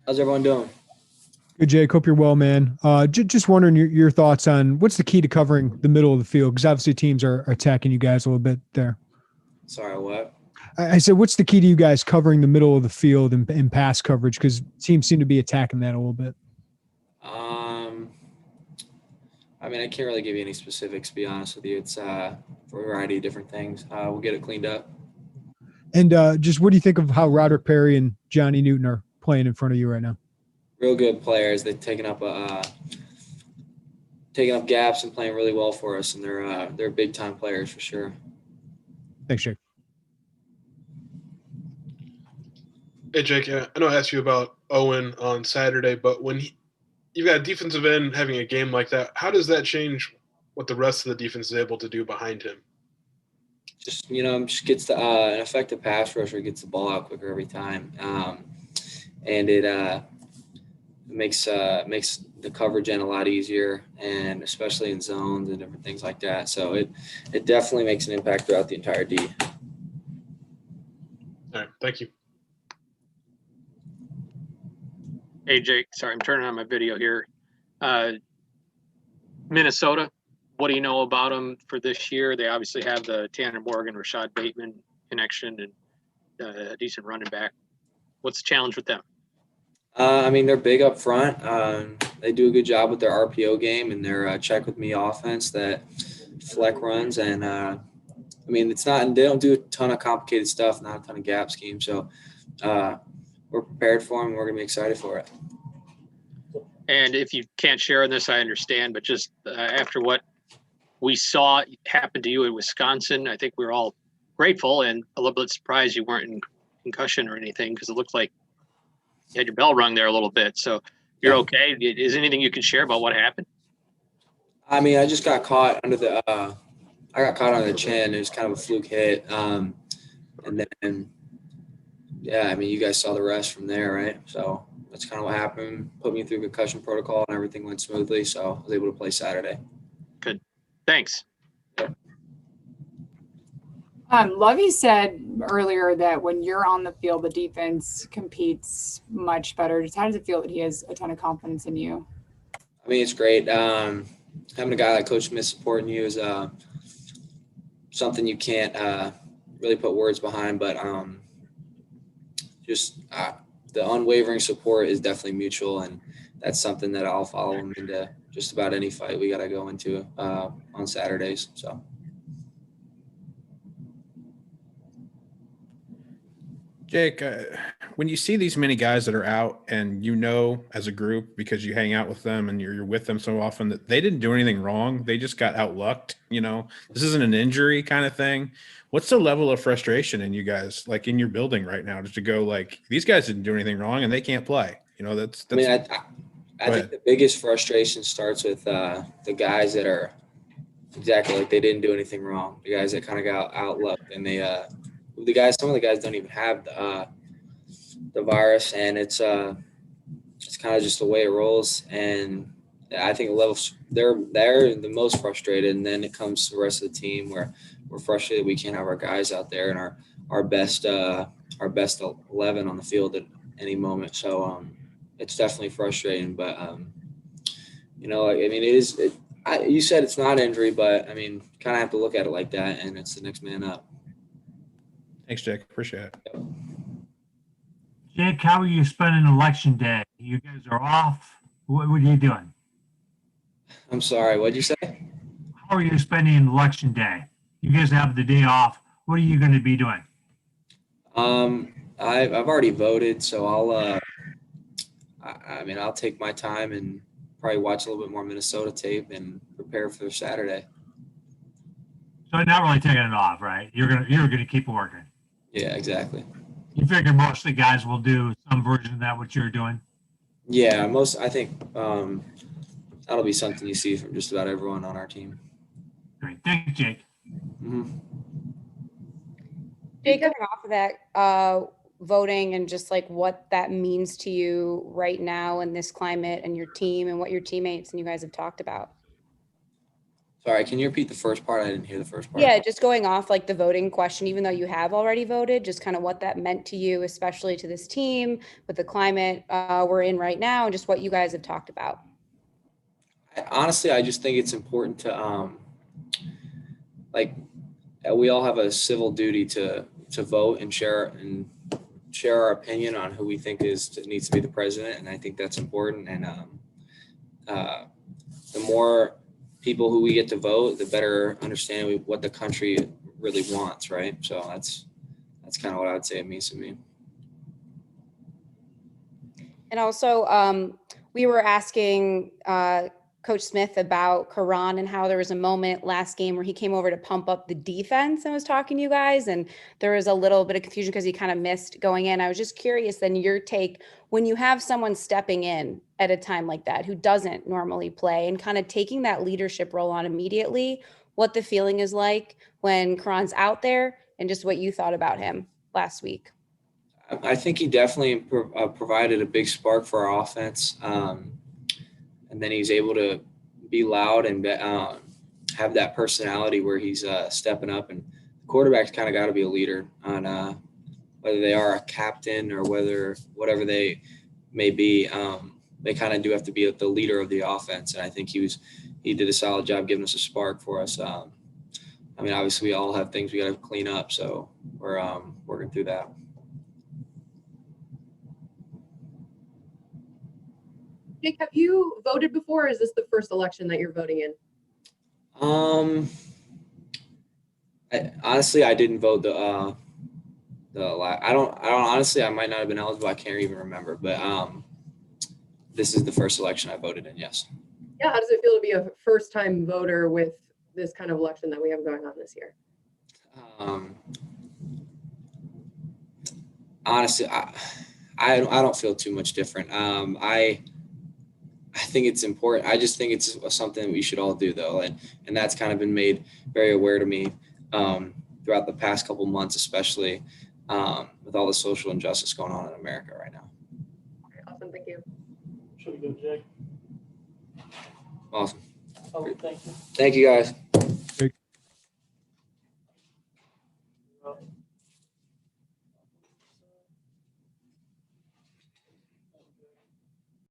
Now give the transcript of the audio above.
How's everyone doing? Good, Jake. Hope you're well, man. Just wondering your thoughts on what's the key to covering the middle of the field, because obviously teams are attacking you guys a little bit there. Sorry, what? I said, what's the key to you guys covering the middle of the field in pass coverage? Because teams seem to be attacking that a little bit. Um, I mean, I can't really give you any specifics, to be honest with you. It's for a variety of different things. We'll get it cleaned up. And just what do you think of how Roderick Perry and Johnny Newton are playing in front of you right now? Real good players. They've taking up gaps and playing really well for us, and they're big time players for sure. Thanks, Jake. Hey, Jake, I know I asked you about Owen on Saturday, but when you've got a defensive end having a game like that, how does that change what the rest of the defense is able to do behind him? Just gets an effective pass rusher, gets the ball out quicker every time, and it makes the coverage end a lot easier, and especially in zones and different things like that. So it definitely makes an impact throughout the entire D. All right, thank you. Hey, Jake, sorry, I'm turning on my video here. Minnesota, what do you know about them for this year? They obviously have the Tanner Morgan, Rashad Bateman connection and a decent running back. What's the challenge with them? I mean, they're big up front. They do a good job with their RPO game and their check with me offense that Fleck runs. And I mean, they don't do a ton of complicated stuff, not a ton of gap schemes. So we're prepared for them. We're going to be excited for it. And if you can't share in this, I understand, but just after what we saw happen to you in Wisconsin, I think we were all grateful and a little bit surprised you weren't in concussion or anything, because it looked like you had your bell rung there a little bit. So you're okay. Is anything you can share about what happened? I mean, I just got caught under the I got caught on the chin. It was kind of a fluke hit. And then, yeah, I mean, you guys saw the rest from there, right? So that's kind of what happened. Put me through concussion protocol and everything went smoothly. So I was able to play Saturday. Good. Thanks. Yep. Lovey said earlier that when you're on the field, the defense competes much better. Just how does it feel that he has a ton of confidence in you? I mean, it's great. Having a guy like Coach Smith supporting you is something you can't really put words behind, but the unwavering support is definitely mutual, and that's something that I'll follow him into just about any fight we got to go into on Saturdays. So. Jake, when you see these many guys that are out and as a group, because you hang out with them and you're with them so often, that they didn't do anything wrong, they just got outlucked, this isn't an injury kind of thing. What's the level of frustration in you guys, like in your building right now, just to go like, these guys didn't do anything wrong and they can't play? That's I mean, I think the biggest frustration starts with the guys that are exactly like they didn't do anything wrong. The guys that kind of got outlucked, and some of the guys don't even have the virus, and it's kind of just the way it rolls. And I think they're the most frustrated, and then it comes to the rest of the team where we're frustrated we can't have our guys out there and our best 11 on the field at any moment. So it's definitely frustrating, but I mean, you said it's not injury, but I mean, kind of have to look at it like that, and it's the next man up. Thanks, Jake. Appreciate it. Yep. Jake, how are you spending election day? You guys are off. What are you doing? I'm sorry, what'd you say? How are you spending election day? You guys have the day off. What are you going to be doing? I've already voted, so I'll take my time and probably watch a little bit more Minnesota tape and prepare for Saturday. So not really taking it off, right? You're gonna keep working. Yeah, exactly. You figure most of the guys will do some version of that, what you're doing? Yeah, I think that'll be something you see from just about everyone on our team. Great. Thank you, Jake. Mm-hmm. Jake, coming off of that voting and just like what that means to you right now in this climate and your team and what your teammates and you guys have talked about. Sorry, can you repeat the first part? I didn't hear the first part. Yeah, just going off like the voting question, even though you have already voted, just kind of what that meant to you, especially to this team with the climate we're in right now, and just what you guys have talked about. Honestly, I just think it's important to we all have a civil duty to vote and share our opinion on who we think needs to be the president, and I think that's important. And the more people who we get to vote, the better understanding what the country really wants, right? So that's kind of what I would say it means to me. And also, we were asking Coach Smith about Karan and how there was a moment last game where he came over to pump up the defense and was talking to you guys. And there was a little bit of confusion because he kind of missed going in. I was just curious then your take when you have someone stepping in at a time like that who doesn't normally play and kind of taking that leadership role on immediately, what the feeling is like when Karan's out there and just what you thought about him last week. I think he definitely provided a big spark for our offense. And then he's able to be loud and have that personality where he's stepping up. And the quarterback's kind of got to be a leader on whether they are a captain or whatever they may be. They kind of do have to be the leader of the offense. And I think he did a solid job giving us a spark for us. I mean, obviously we all have things we got to clean up. So we're working through that. Jake, have you voted before, or is this the first election that you're voting in? Honestly, I didn't vote I don't honestly, I might not have been eligible. I can't even remember, but this is the first election I voted in. Yes. Yeah. How does it feel to be a first-time voter with this kind of election that we have going on this year? Honestly, I don't feel too much different. I think it's important. I just think it's something we should all do, though, and that's kind of been made very aware to me throughout the past couple months, especially with all the social injustice going on in America right now. Okay, awesome, thank you. Should we go, Jake? Awesome. Oh, thank you. Thank you, guys.